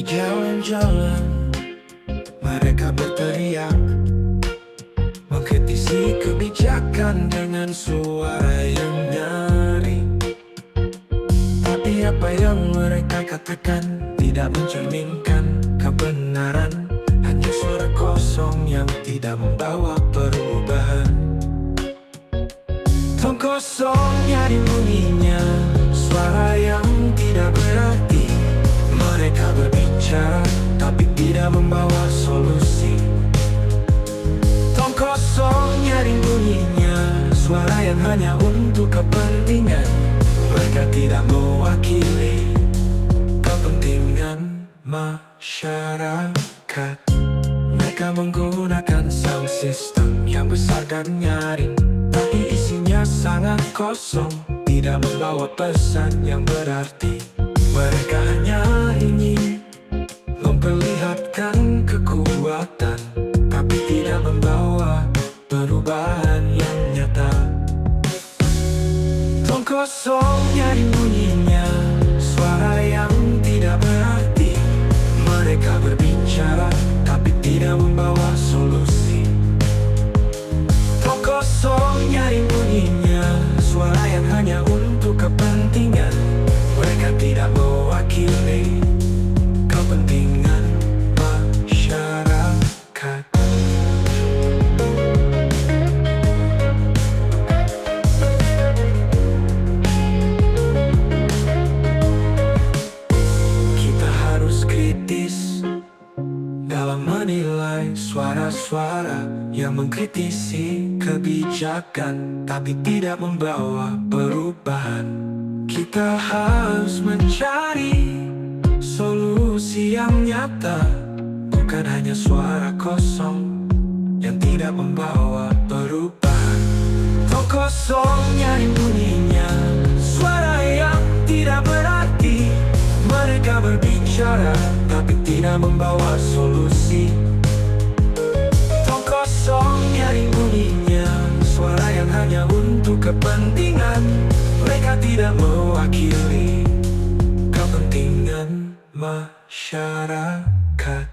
jalan-jalan, mereka berteriak, mengkritisi kebijakan dengan suara yang nyaring. Tapi apa yang mereka katakan tidak mencerminkan kebenaran, hanya suara kosong yang tidak membawa perubahan. Tong kosong nyaring bunyinya, suara yang tidak berarti. Mereka berbicara tapi tidak membawa solusi. Tong kosong nyaring bunyinya, suara yang hanya untuk kepentingan. Mereka tidak mewakili kepentingan masyarakat. Mereka menggunakan sound system yang besar dan nyaring, tapi isinya sangat kosong, tidak membawa pesan yang berarti. Mereka hanya ingin memperlihatkan kekuatan, tapi tidak membawa perubahan yang nyata. Tong kosong nyaring bunyinya, suara yang tidak berarti. Mereka berbicara tapi tidak membawa solusi. Tong kosong nyaring bunyinya, suara yang hanya untuk kepentingan. Mereka tidak mewakili kepentingan masyarakat. Kita harus kritis dalam menilai suara-suara yang mengkritisi kebijakan tapi tidak membawa perubahan. Kita harus mencari solusi yang nyata, bukan hanya suara kosong yang tidak membawa perubahan. Tong kosong nyaring bunyinya, suara yang tidak berarti. Mereka berbicara tapi tidak membawa solusi. Tong kosong nyaring bunyinya, suara yang hanya untuk kepentingan. Mereka tidak mewakili kepentingan masyarakat.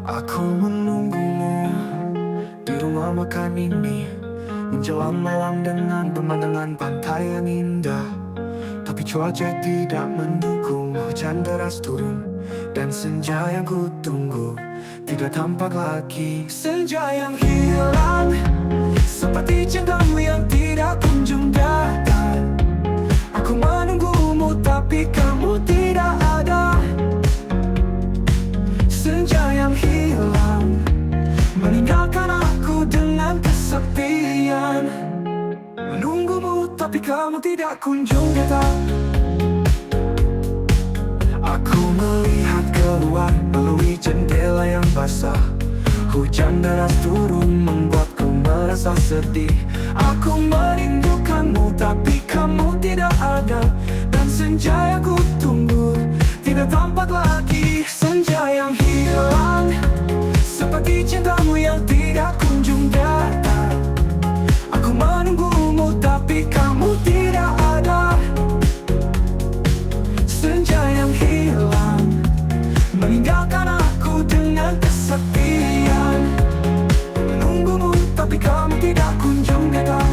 Aku menunggumu di rumah makan ini, menjelang malam dengan pemandangan pantai yang indah. Tapi cuaca tidak mendukung, hujan deras turun, dan senja yang ku tunggu tidak tampak lagi. Senja yang hilang, seperti cintamu yang tidak kunjung datang. Aku menunggumu tapi kamu tidak ada. Senja yang hilang, meninggalkan aku dengan kesepian. Menunggumu tapi kamu tidak kunjung datang. Aku melihat keluar melalui jendela yang basah. Hujan deras turun membuatku merasa sedih. Aku merindukanmu tapi kamu tidak ada. Dan senja yang ku tunggu tidak tampak lagi. Senja yang hilang, seperti cintamu yang tidak kunjung datang. Aku menunggumu tapi kamu tidak ada. Senja yang hilang, meninggalkan aku dengan kesepian. Menunggumu tapi kamu tidak kunjung datang.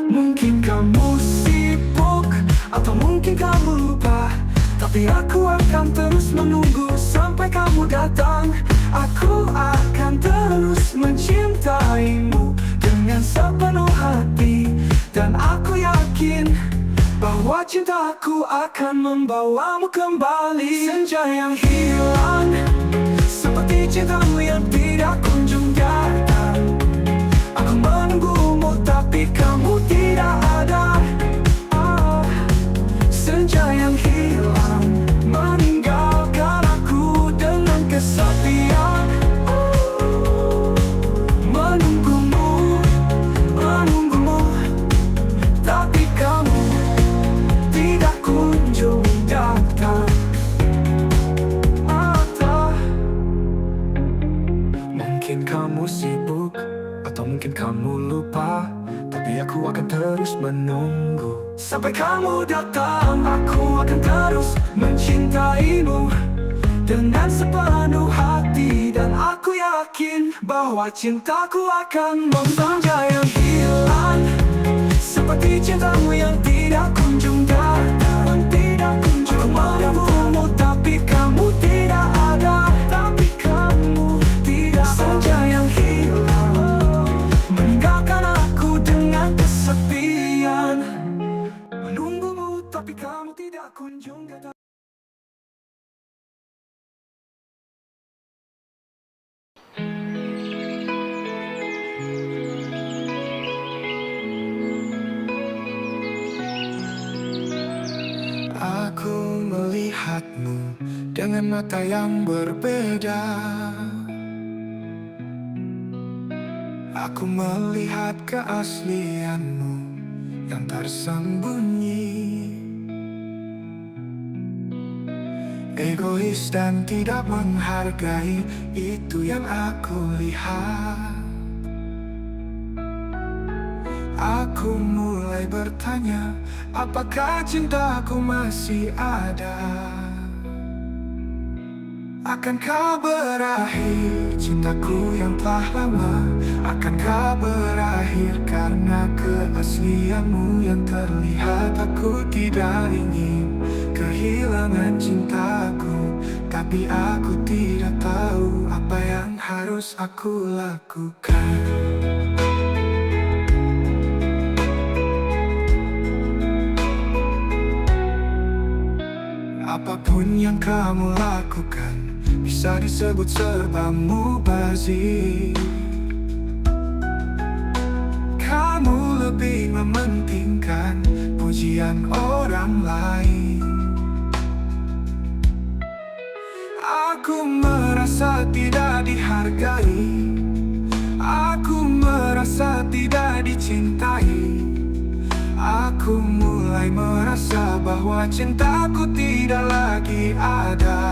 Mungkin kamu sibuk, atau mungkin kamu lupa, tapi aku akan terus menunggu sampai kamu datang. Aku akan terus mencintaimu dengan sepenuh hati. Dan aku yakin bahwa cintaku akan membawamu kembali. Senja yang hilang, seperti cintamu yang tidak kunjung datang. Aku menunggumu tapi kamu tidak ada. sibuk, atau mungkin kamu lupa, tapi aku akan terus menunggu. Sampai kamu datang, aku akan terus mencintaimu dengan sepenuh hati. Dan aku yakin bahwa cintaku akan menjadi yang hilang, seperti cintamu yang tidak kunjung datang, tidak kunjung. Aku menunggumu tapi kamu tidak ada, tapi kamu tidak saja yang hilang, meninggalkan aku dengan kesepian. Menunggumu tapi kamu tidak kunjung datang. Aku melihatmu dengan mata yang berbeda. Aku melihat keaslianmu yang tersembunyi, egois dan tidak menghargai, itu yang aku lihat. Aku mulai bertanya, apakah cintaku masih ada? Akankah berakhir cintaku yang telah lama? Akankah berakhir karena keaslianmu yang terlihat? Aku tidak ingin kehilangan cintaku, tapi aku tidak tahu apa yang harus aku lakukan. Apapun yang kamu lakukan bisa disebut serba mubazir. Kamu lebih mementingkan pujian orang lain. Aku merasa tidak dihargai, aku merasa tidak dicintai. Aku mulai merasa bahwa cintaku tidak lagi ada.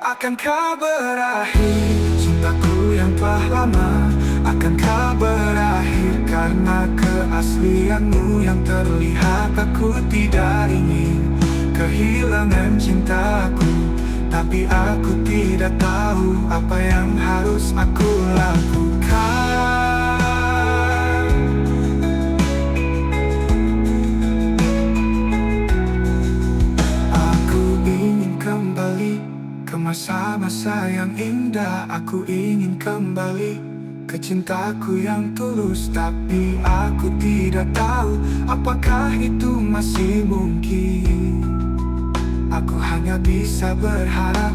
Akankah berakhir cintaku yang telah lama? Akankah berakhir karena keaslianmu yang terlihat? Aku tidak ingin kehilangan cintaku, tapi aku tidak tahu apa yang harus aku lakukan. Kembali ke masa-masa yang indah. Aku ingin kembali ke cintaku yang tulus, tapi aku tidak tahu apakah itu masih mungkin. Aku hanya bisa berharap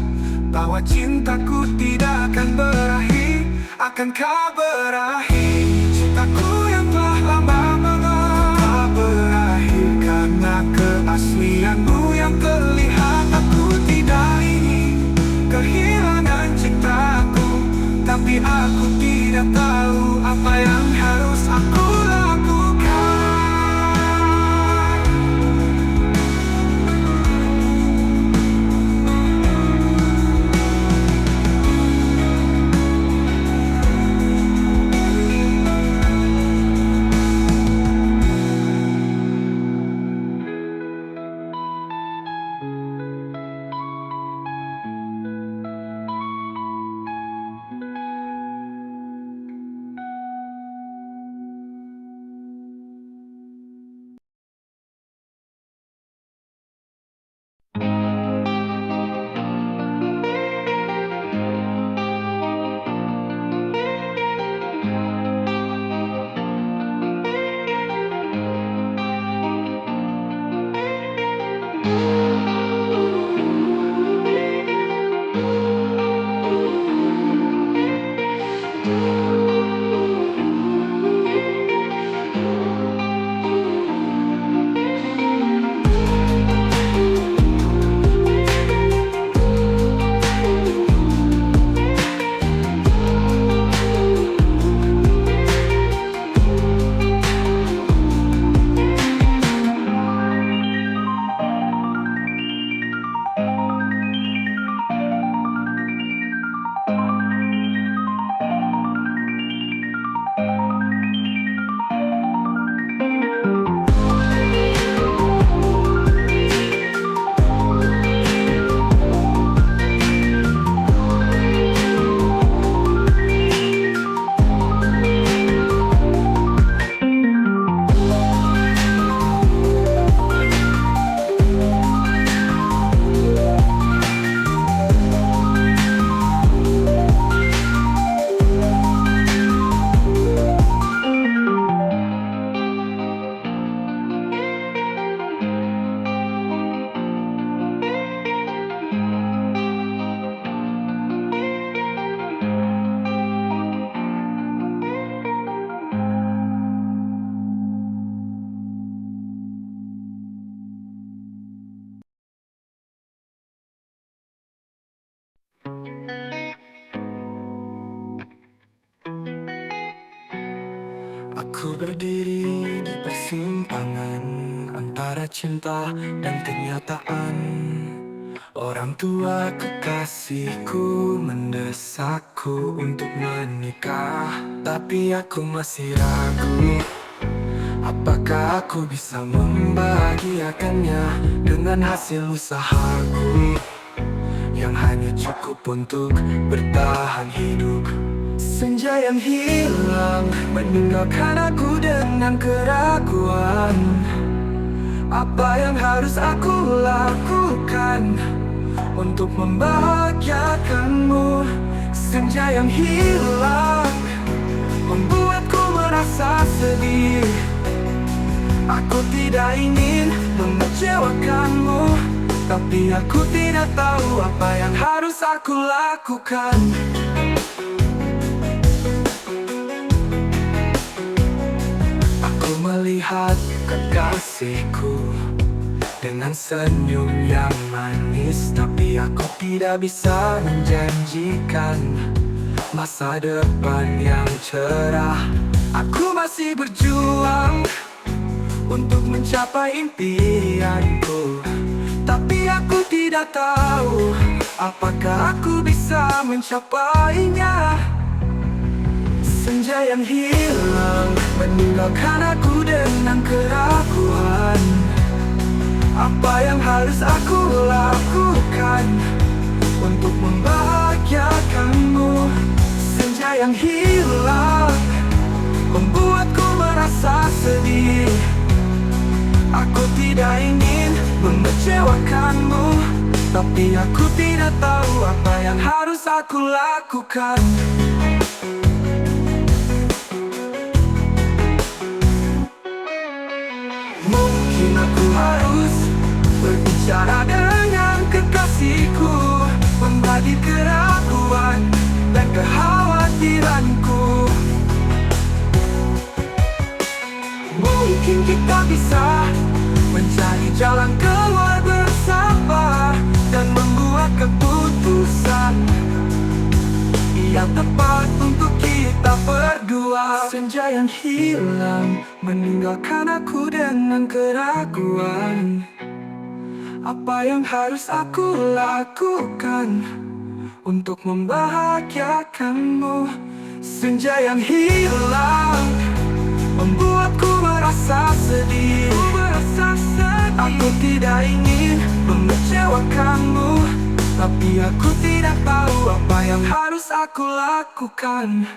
bahwa cintaku tidak akan berakhir. Akankah berakhir cintaku yang telah lama mengapa berakhir karena keaslianmu yang terlihat? Aku tidak ingin kehilangan cintaku, tapi aku tidak tahu apa yang harus aku lakukan. Aku berdiri di persimpangan antara cinta dan kenyataan. Orang tua kekasihku mendesakku untuk menikah, tapi aku masih ragu. Apakah aku bisa membahagiakannya dengan hasil usahaku yang hanya cukup untuk bertahan hidup? Senja yang hilang meninggalkan aku dengan keraguan. Apa yang harus aku lakukan untuk membahagiakanmu? Senja yang hilang membuatku merasa sedih. Aku tidak ingin mengecewakanmu, tapi aku tidak tahu apa yang harus aku lakukan. Aku melihat kekasihku dengan senyum yang manis, tapi aku tidak bisa menjanjikan masa depan yang cerah. Aku masih berjuang untuk mencapai impianku, tapi aku tidak tahu apakah aku bisa mencapainya. Senja yang hilang meninggalkan aku dengan keraguan. Apa yang harus aku lakukan untuk membahagiakanmu? Senja yang hilang membuatku merasa sedih. Aku tidak ingin mengecewakanmu, tapi aku tidak tahu apa yang harus aku lakukan. Mungkin aku harus berbicara dengan kekasihku, membagi keraguan dan kekhawatiranku. Mungkin kita bisa mencari jalan keluar bersama dan membuat keputusan yang tepat untuk kita berdua. Senja yang hilang meninggalkan aku dengan keraguan. Apa yang harus aku lakukan untuk membahagiakanmu? Senja yang hilang membuatku merasa sedih. Aku tidak ingin mengecewakanmu, tapi aku tidak tahu apa yang harus aku lakukan.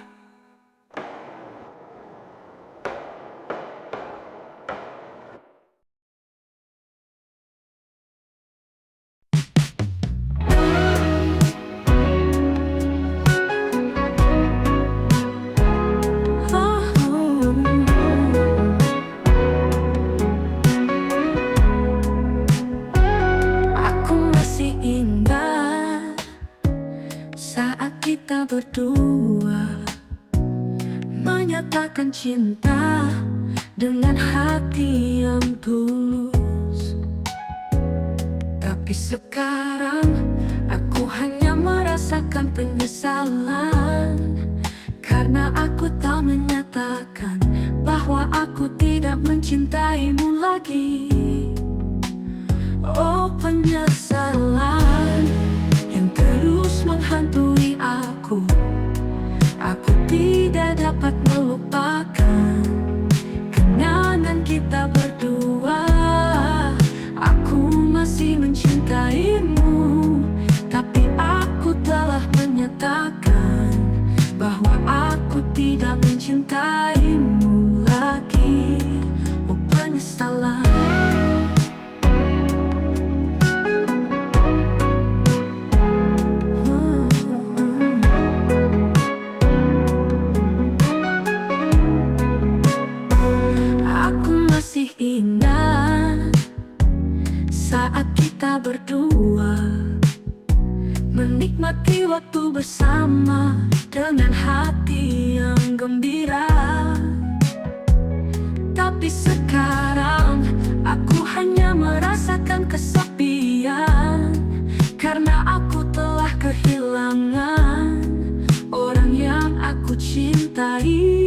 Kita berdua menyatakan cinta dengan hati yang tulus. Tapi sekarang aku hanya merasakan penyesalan, karena aku tak menyatakan bahwa aku tidak mencintaimu lagi. Oh, penyesalan yang terus menghantui aku. Aku tidak dapat melupakan kenangan kita berdua. Aku masih mencintaimu, tapi aku telah menyatakan bahwa aku tidak mencintaimu lagi. Oh, penyesalan. Ingat saat kita berdua menikmati waktu bersama dengan hati yang gembira. Tapi sekarang aku hanya merasakan kesepian, karena aku telah kehilangan orang yang aku cintai.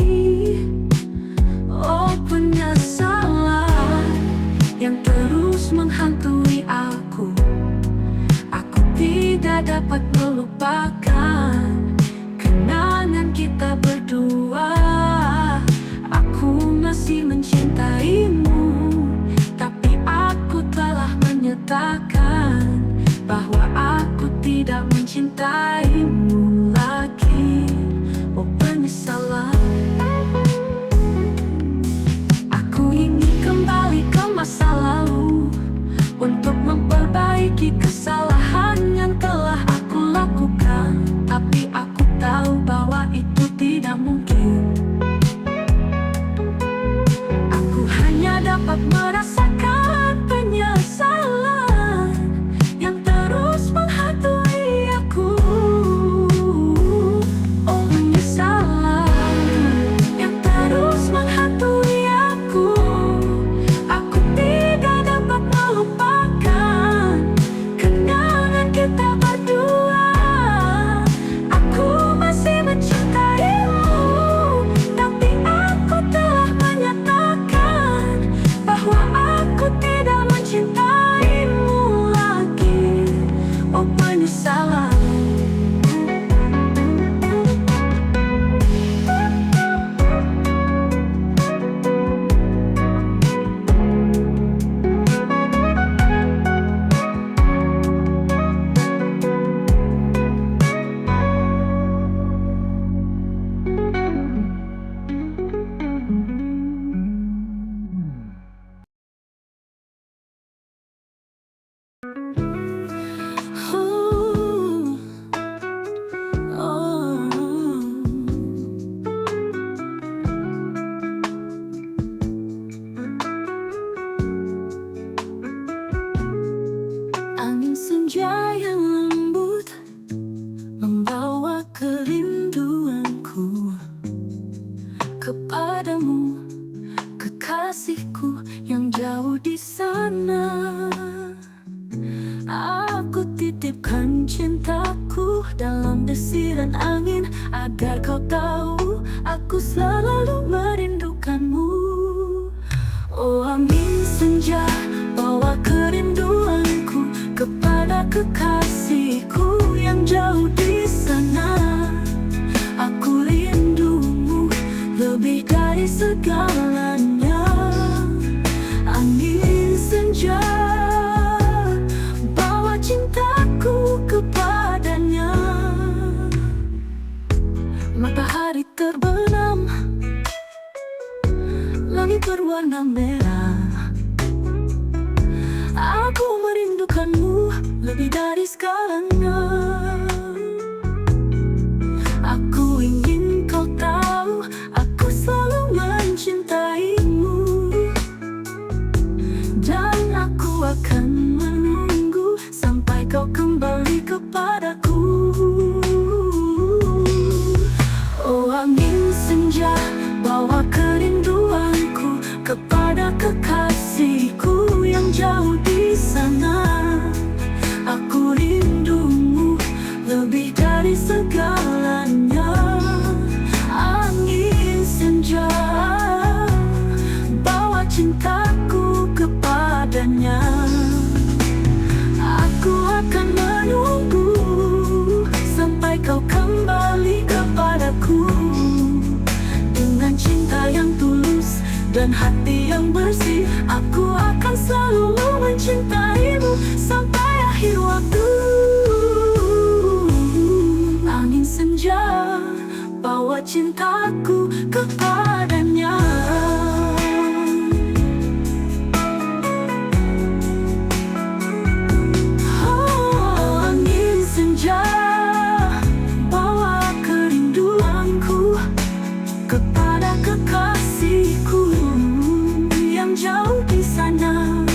kepadamu, kekasihku yang jauh di sana. Aku titipkan cintaku dalam desiran angin, agar kau tahu aku selalu merindukanmu. Oh angin senja, bawa kerinduanku kepada kekasihku yang jauh di sana. Aku rindumu lebih dari segalanya. Angin senja, bawa cintaku kepadanya. Matahari terbenam, langit berwarna merah. Aku merindukanmu lebih dari segalanya. Aku ingin kau tahu, aku selalu mencintaimu, dan aku akan menunggu sampai kau kembali kepadaku. Oh angin senja, bawa kerinduanku kepada kekasihku yang jauh di sana. Aku rindumu lebih dari segalanya. Angin senja, bawa cintaku kepadanya. Aku akan menunggu sampai kau kembali kepadaku. Dengan cinta yang tulus dan hati yang bersih, aku akan selalu mencintaimu sampai akhir waktu. Angin senja, bawa cintaku kepadanya. Oh, angin senja, bawa kerinduanku kepada kekasihku yang jauh di sana.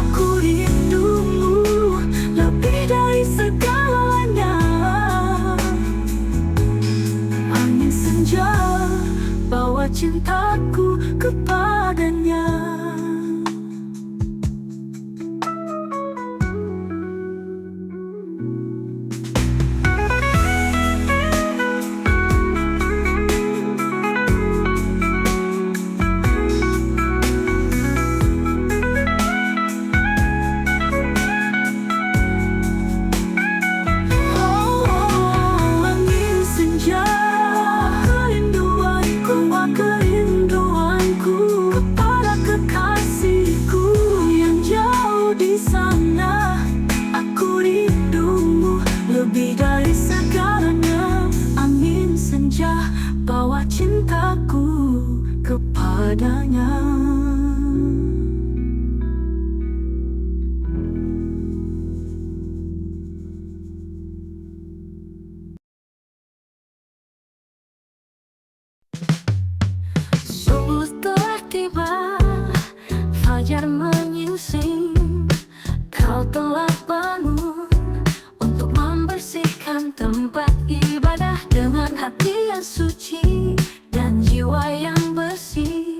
Aku rindumu lebih dari segalanya. Angin senja, bawa cintaku kepadanya. Lebih dari segalanya. Angin senja, bawa cintaku kepadanya. Subuh telah tiba, fajar menyingsing. Kau telah bangun untuk membersihkan tempat ibadah dengan hati yang suci dan jiwa yang bersih.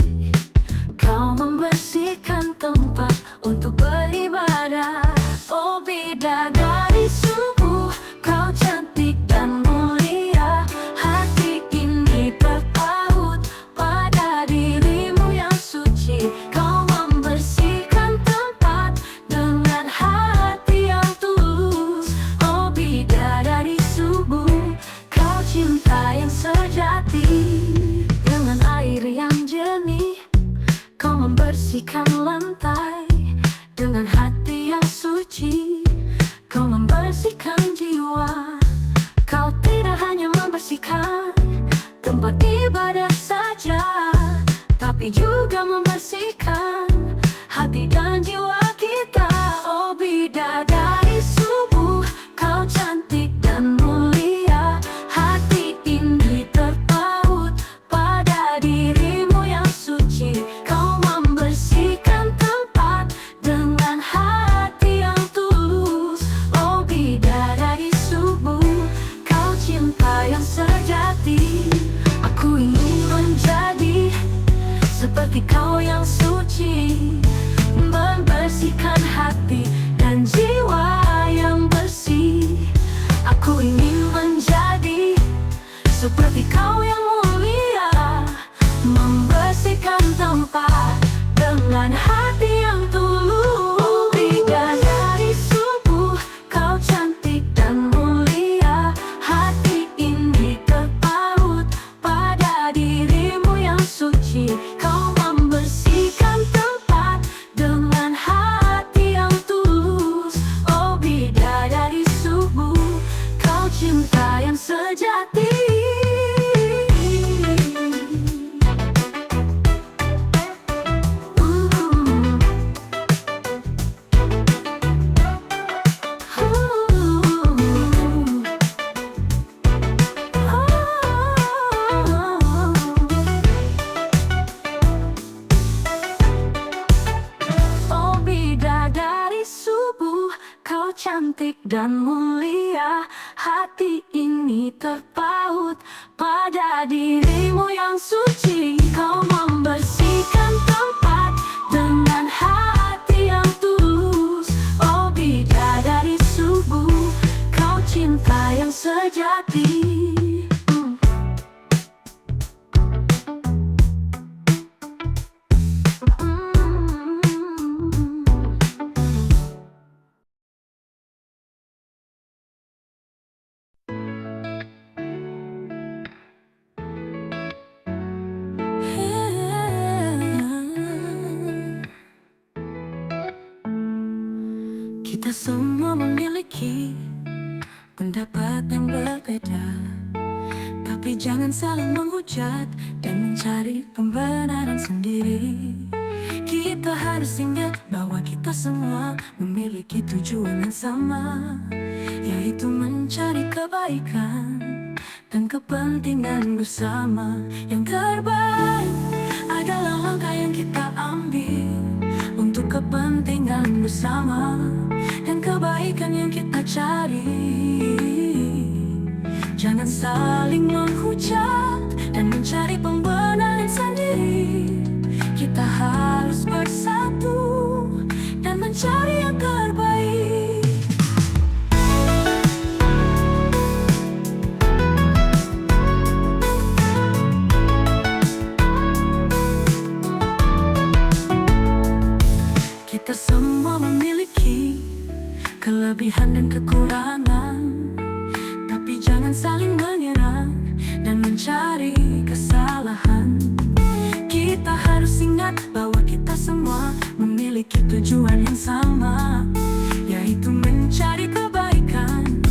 Kau membersihkan tempat untuk beribadah. Oh bidadari subuh, kau cantik dan mulia. Hati ini terpaut pada dirimu yang suci. Kau membersihkan tempat dengan hati yang tulus. Oh bidadari subuh, kau cinta yang sejati. Dengan air yang jernih, kau membersihkan lantai. Dengan hati yang suci, kau membersihkan jiwa. Kau tidak hanya membersihkan tempat ibadah saja, tapi juga membersihkan hati dan jiwa kita. Oh bidadari subuh, kau cantik dan mulia. Hati ini terpaut pada dirimu yang suci. Kau membersihkan tempat dengan hati yang tulus. Oh bidadari subuh, kau cinta cinta yang sejati. Oh bidadari subuh, kau cantik dan mulia. Hati ini terpaut pada dirimu yang suci. Kau membersihkan tempat dengan hati yang tulus. Oh bidadari subuh, kau cinta yang sejati. Kita semua memiliki pendapat yang berbeda, tapi jangan saling menghujat dan mencari pembenaran sendiri. Kita harus ingat bahwa kita semua memiliki tujuan yang sama, yaitu mencari kebaikan dan kepentingan bersama. Yang terbaik adalah langkah yang kita ambil untuk kepentingan bersama dan kebaikan yang kita cari. Jangan saling menghujat dan mencari pembenaran sendiri. Kita harus bersatu dan mencari yang terbaik. Kita semua memiliki kelebihan dan kekurangan, tapi jangan saling menyerang dan mencari kesalahan. Kita harus ingat bahwa kita semua memiliki tujuan yang sama, yaitu mencari kebaikan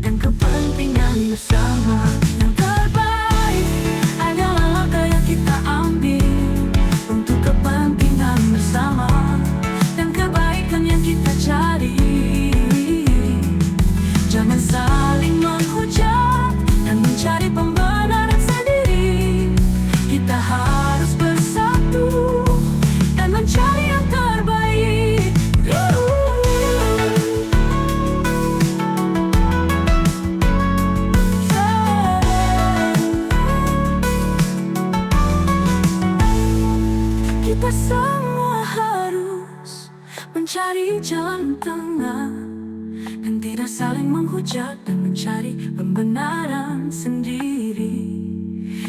dan kepentingan bersama. Yang terbaik adalah langkah yang kita ambil untuk kepentingan bersama dan kebaikan yang kita cari. Jangan saling menghujat dan mencari pembenaran sendiri. Kita harus bersatu dan mencari yang terbaik. Kita semua harus mencari jalan tengah dan tidak saling menghujat dan mencari pembenaran sendiri.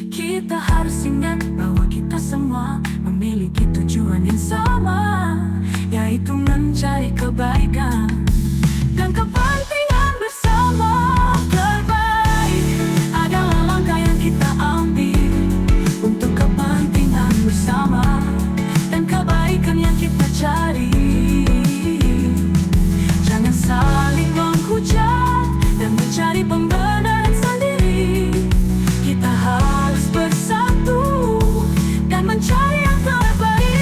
Kita harus ingat bahwa kita semua memiliki tujuan yang sama, yaitu mencari kebaikan dan kepentingan bersama. Terbaik adalah langkah yang kita ambil untuk kepentingan bersama dan kebaikan yang kita cari. Jangan saling menghujat dan mencari pembenaran sendiri. Kita harus bersatu dan mencari yang terbaik.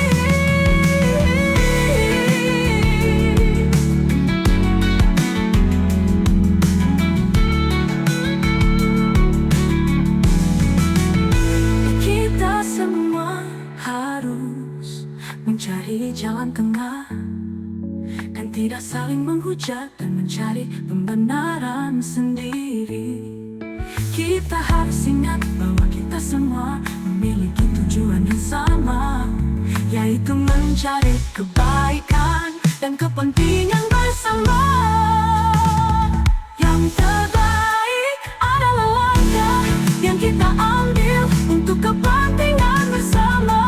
Kita semua harus mencari jalan tengah dan tidak saling menghujat dan mencari pembenaran sendiri. Kita harus ingat bahwa kita semua memiliki tujuan yang sama, yaitu mencari kebaikan dan kepentingan bersama. Yang terbaik adalah langkah yang kita ambil untuk kepentingan bersama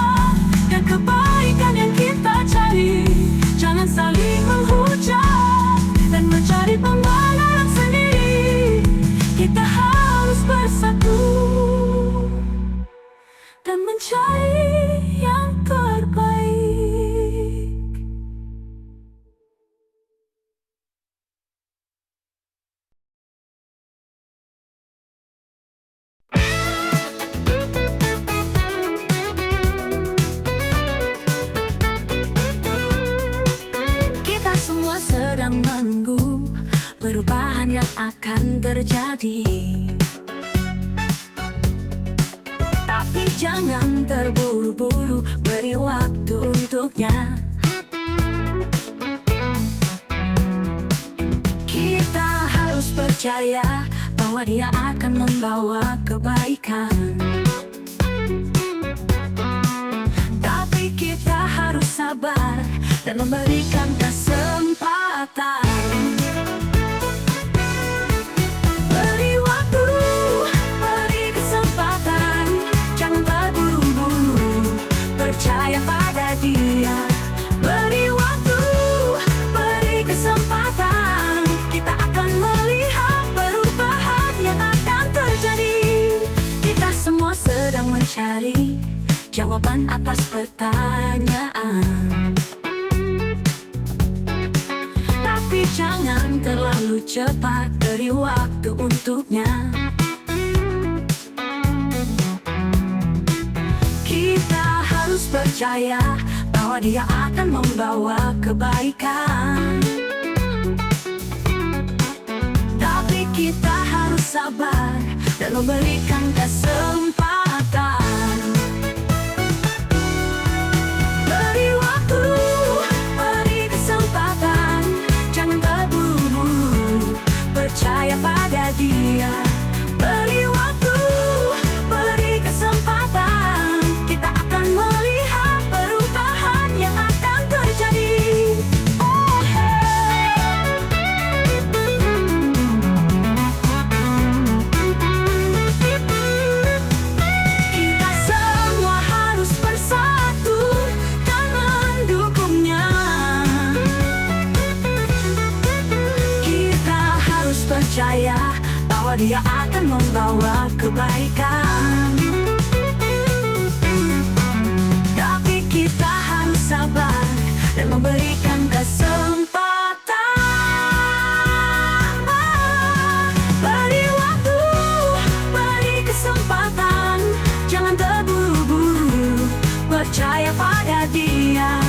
dan kebaikan yang kita cari. Jangan saling menghujat dan mencari pembenaran sendiri. Kita harus bersatu dan mencari yang terbaik. yang akan terjadi. Tapi jangan terburu-buru, beri waktu untuknya. Kita harus percaya bahwa dia akan membawa kebaikan. Tapi kita harus sabar dan memberikan kesempatan. Beri waktu, beri kesempatan, jangan terburu-buru, percaya pada dia. Beri waktu, beri kesempatan, kita akan melihat perubahan yang akan terjadi. Kita semua sedang mencari jawaban atas pertanyaan. Tapi jangan terlalu cepat, beri waktu untuknya. Kita harus percaya bahwa dia akan membawa kebaikan. Tapi kita harus sabar dan memberikan kesempatan. Beri waktu, beri kesempatan, jangan terburu-buru, percaya pada dia. Beri waktu, beri kesempatan, kita akan melihat perubahan yang akan terjadi. Oh, kita semua harus bersatu dan mendukungnya. Kita harus percaya bahwa dia akan membawa kebaikan. Tapi kita harus sabar dan memberikan kesempatan. Beri waktu, beri kesempatan, jangan terburu-buru, percaya pada dia.